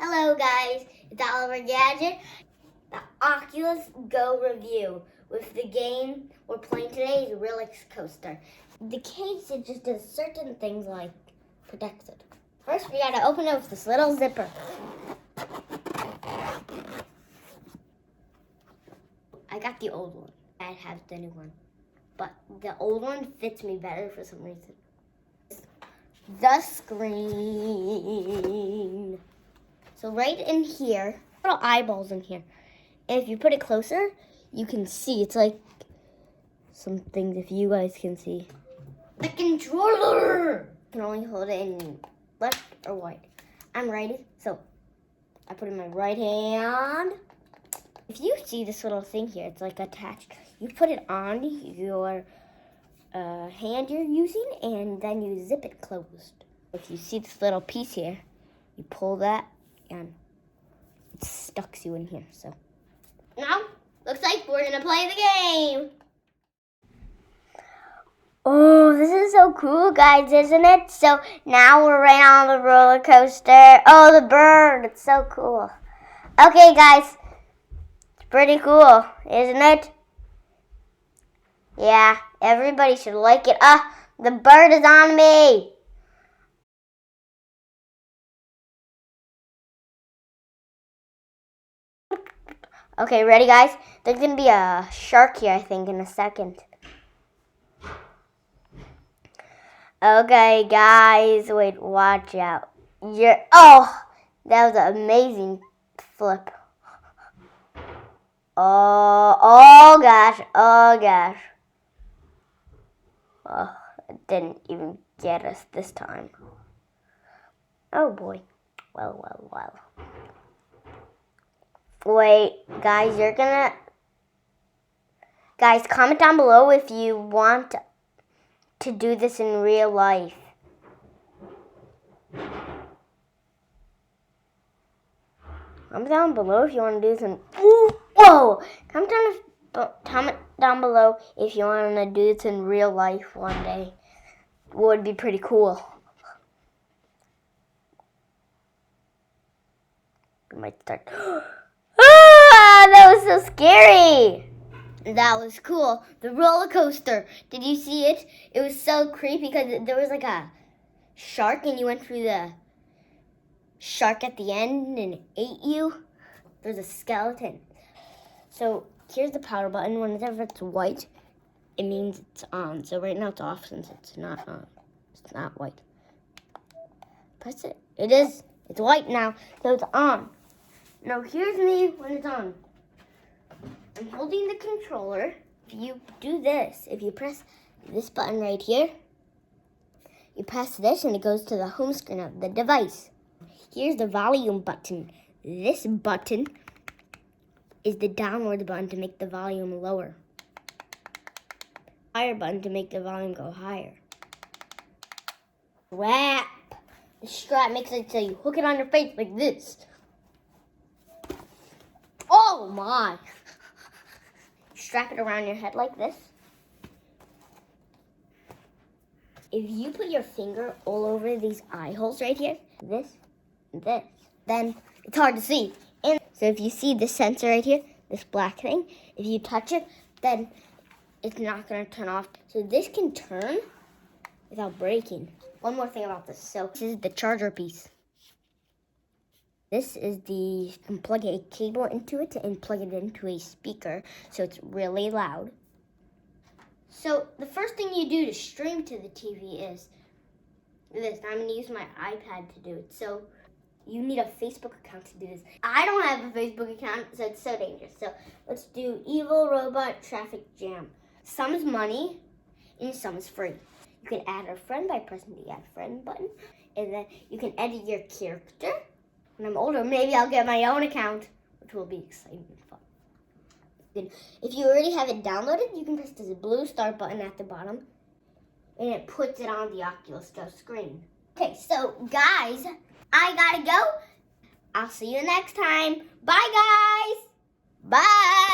Hello guys, it's Oliver Gadget, the Oculus Go review with the game we're playing today is Relix Coaster. The case, it just does certain things like protects it. First we gotta open it with this little zipper. I got the old one. I have the new one. But the old one fits me better for some reason. The screen. So right in here, little eyeballs in here. And if you put it closer, you can see. It's like some things if you guys can see. The controller! You can only hold it in left or right. I'm righty, so I put it in my right hand. If you see this little thing here, it's like attached. You put it on your hand you're using, and then you zip it closed. If you see this little piece here, you pull that, and it stucks you in here. So now, looks like we're gonna play the game. Oh, this is so cool, guys, isn't it? So now we're right on the roller coaster. Oh, the bird, it's so cool. Okay, guys, it's pretty cool, isn't it? Yeah, everybody should like it. The bird is on me. Okay, ready, guys? There's going to be a shark here, I think, in a second. Okay, guys, wait, watch out. Oh, that was an amazing flip. Oh gosh. Oh, it didn't even get us this time. Oh boy. Well. Wait, guys, Guys, comment down below if you want to do this in real life. Comment down below if you want to do this in... Whoa! Comment down below if you want to do this in real life one day. It would be pretty cool. I might start... that was so scary! That was cool. The roller coaster. Did you see it? It was so creepy because there was like a shark and you went through the shark at the end and it ate you. There's a skeleton. So here's the power button. Whenever it's white, it means it's on. So right now it's off since it's not on. It's not white. Press it. It is. It's white now, so it's on. Now here's me when it's on. I'm holding the controller. If you do this, if you press this button right here, you press this and it goes to the home screen of the device. Here's the volume button. This button is the downward button to make the volume lower. Higher button to make the volume go higher. Strap. The strap makes it so you hook it on your face like this. Oh my! Strap it around your head like this. If you put your finger all over these eye holes right here, this, then it's hard to see. And so if you see this sensor right here, this black thing, if you touch it, then it's not going to turn off. So this can turn without breaking. One more thing about this. So this is the charger piece. This is you can plug a cable into it and plug it into a speaker, so it's really loud. So the first thing you do to stream to the TV is this. I'm going to use my iPad to do it. So you need a Facebook account to do this. I don't have a Facebook account, so it's so dangerous. So let's do Evil Robot Traffic Jam. Some is money and some is free. You can add a friend by pressing the Add Friend button, and then you can edit your character. When I'm older, maybe I'll get my own account, which will be exciting and fun. Then, if you already have it downloaded, you can press this blue start button at the bottom, and it puts it on the Oculus Go screen. Okay, so guys, I gotta go. I'll see you next time. Bye, guys. Bye.